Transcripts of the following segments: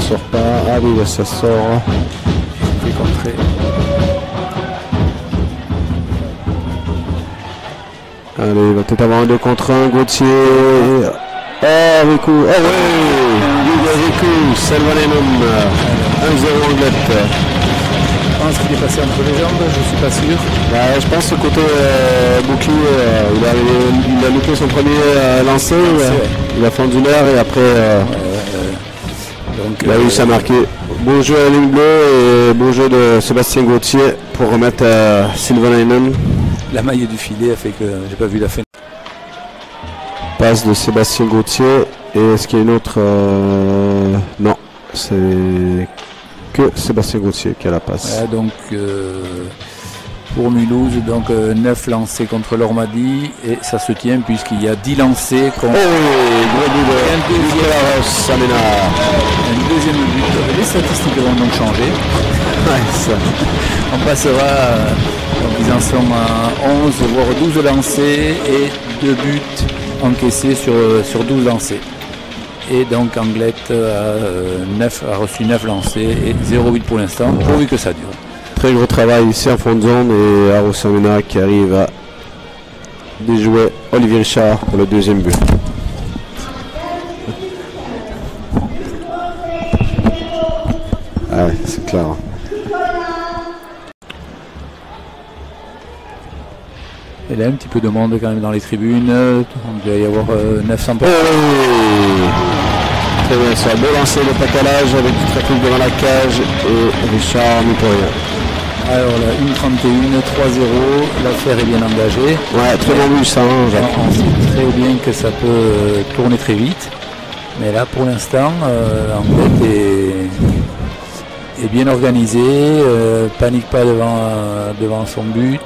sort pas. Ah oui, là, ça sort. Il est contré. Allez, il va peut-être avoir un 2 contre 1. Gauthier. Ah, Rico. Ah oui, Rico. Selvanen. 1-0 Anglette. Je pense qu'il est passé entre les jambes, je suis pas sûr. Bah, je pense que côté bouclier, il a loupé son premier lancer. Il a fendu l'air et après Donc, il a réussi à marquer. Beau jeu à la ligne bleue et beau jeu de Sébastien Gauthier pour remettre Silvanainen. la maille du filet a fait que j'ai pas vu la fin. Passe de Sébastien Gauthier. Et est-ce qu'il y a une autre non, c'est que Sébastien Gauthier qui a la passe. Ouais, donc pour Mulhouse, donc 9 lancés contre l'Ormadi et ça se tient puisqu'il y a 10 lancés contre gros but de un deuxième but. Les statistiques vont donc changer. On passera, donc ils en sont à 11 voire 12 lancés et 2 buts encaissés sur 12 lancés. Et donc Anglette a reçu 9 lancés et 0 but pour l'instant, pourvu que ça dure. Très gros travail ici en fond de zone et Aro Samena qui arrive à déjouer Olivier Richard pour le deuxième but. Ah ouais, c'est clair. Il y a un petit peu de monde quand même dans les tribunes, il doit y avoir 900 personnes. Très bien, ça a beau lancer le patalage avec du trafic devant la cage et Richard n'y peut rien. Alors là, 1,31, 3-0, l'affaire est bien engagée. Ouais, très bon but ça, hein, Jacques. On sait très bien que ça peut tourner très vite. Mais là, pour l'instant, Anglette est bien organisé, panique pas devant son but.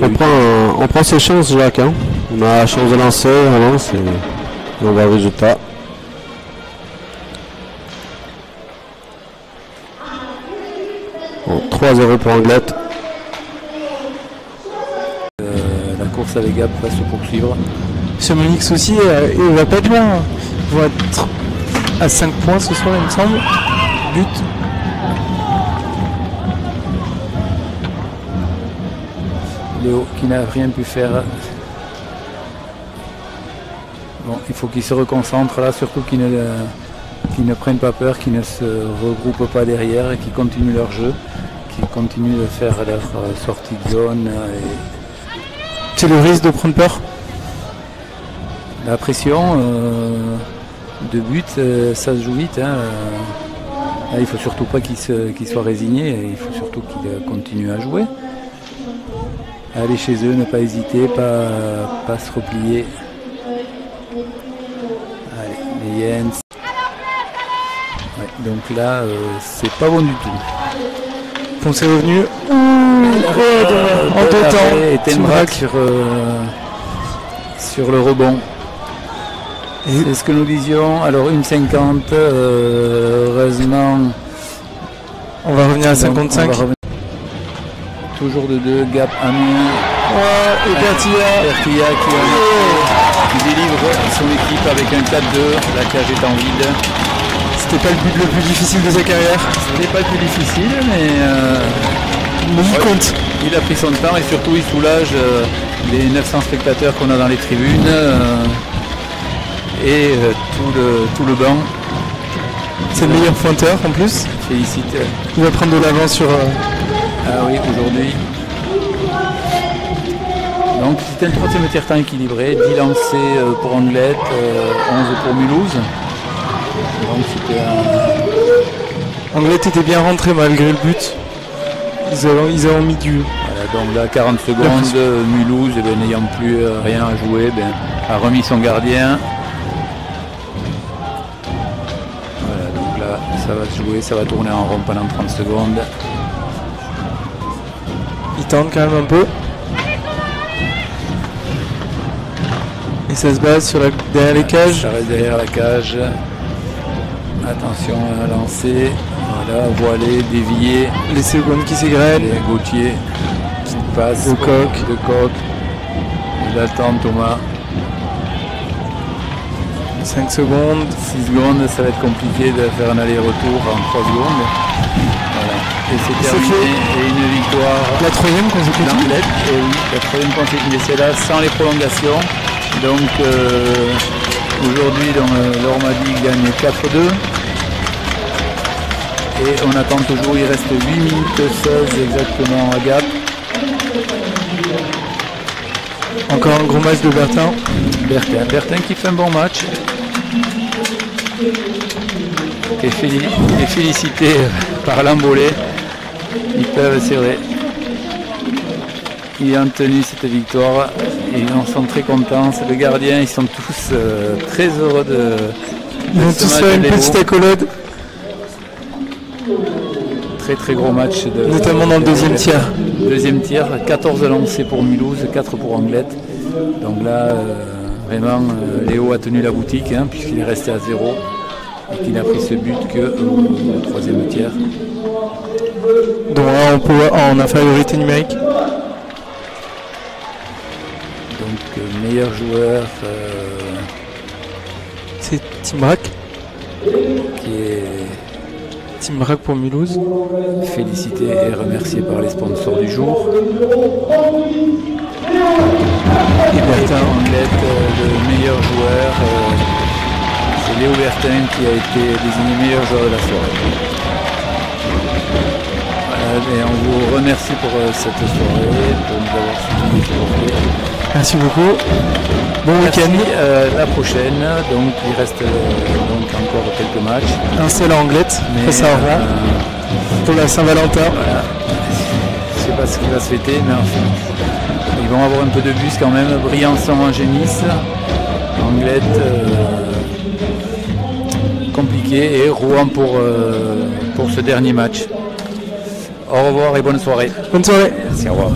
On prend ses chances, Jacques. Hein. On a la chance de lancer, on lance et on voit le résultat. Bon, 3-0 pour Anglette. La course avec Gap va se poursuivre. Sur Monix aussi, il va pas être loin. Il va être à 5 points ce soir, il me semble. But. Léo qui n'a rien pu faire. Bon, il faut qu'il se reconcentre là, surtout qu'ils ne prennent pas peur, qu'ils ne se regroupent pas derrière et qu'ils continuent leur jeu, qu'ils continuent de faire leur sortie de zone. C'est le risque de prendre peur. La pression de but, ça se joue vite. Hein. Là, il ne faut surtout pas qu'il soit résigné, il faut surtout qu'il continue à jouer. Aller chez eux, ne pas hésiter, pas se replier. Allez, les Jens. Ouais, donc là, c'est pas bon du tout. Ponce est revenu. En deux temps. Et Tenbrack sur le rebond. C'est ce que nous disions. Alors 1,50. Heureusement. On va revenir à 55. Toujours de 2, Gap, Amiens. Et Bertilla qui délivre son équipe avec un 4-2. La cage est en vide. C'était pas le but le plus difficile de sa carrière. Ce n'est pas le plus difficile, mais il compte. Il a pris son temps et surtout il soulage les 900 spectateurs qu'on a dans les tribunes et tout le banc. C'est le meilleur pointeur en plus. Félicite. Il va prendre de l'avance sur. Ah oui, aujourd'hui. Donc c'était un troisième tiers-temps équilibré, 10 lancés pour Anglette, 11 pour Mulhouse. Donc c'était Anglette était bien rentré malgré le but. Ils ont mis du. Voilà, donc là 40 secondes, Mulhouse, n'ayant plus rien à jouer, a remis son gardien. Voilà, donc là ça va se jouer, ça va tourner en rond pendant 30 secondes. Il tente quand même un peu. Et ça se base derrière les cages. Ça reste derrière la cage. Attention à lancer. Voilà, voilé, dévié. Les secondes qui s'égrènent. Gauthier qui passe. De coq. Il attend Thomas. 5 secondes. 6 secondes, ça va être compliqué de faire un aller-retour en 3 secondes. Voilà. Et c'est terminé. Et une victoire. La 3e consécutive. d'Anglet. Et oui, la 3e consécutive. C'est là sans les prolongations. Donc aujourd'hui, l'Ormadi gagne 4-2. Et on attend toujours, il reste 8 minutes 16 exactement à Gap. Encore un gros match de Bertin. Bertin qui fait un bon match. Et félicité par l'embolé. Ils peuvent, c'est vrai. Ils ont tenu cette victoire et ils en sont très contents. C'est le gardien, ils sont tous très heureux de Ils vont tous faire une petite accolade. Très gros match. Notamment dans le deuxième tiers. Deuxième tiers, 14 lancés pour Mulhouse, 4 pour Anglette. Donc là, vraiment, Léo a tenu la boutique puisqu'il est resté à 0 et qu'il n'a pris ce but qu'au troisième tiers. Donc là, en infériorité numérique. Donc meilleur joueur, c'est Tim Brack. Qui est Tim Brack pour Mulhouse. Félicité et remercié par les sponsors du jour. Et Bertin, Anglette, le meilleur joueur, c'est Léo Bertin qui a été désigné meilleur joueur de la soirée. Voilà, et on vous remercie pour cette soirée, pour nous avoir soutenus aujourd'hui. Merci beaucoup. Bon week-end. La prochaine, donc il reste donc encore quelques matchs. Un seul à Anglette, Mais ça va. Pour la Saint-Valentin. Voilà. Je sais pas ce qui va se fêter, mais enfin, ils vont avoir un peu de bus quand même. Briançon en Génisse, Anglette compliqué et Rouen pour ce dernier match. Au revoir et bonne soirée. Bonne soirée. Merci, au revoir.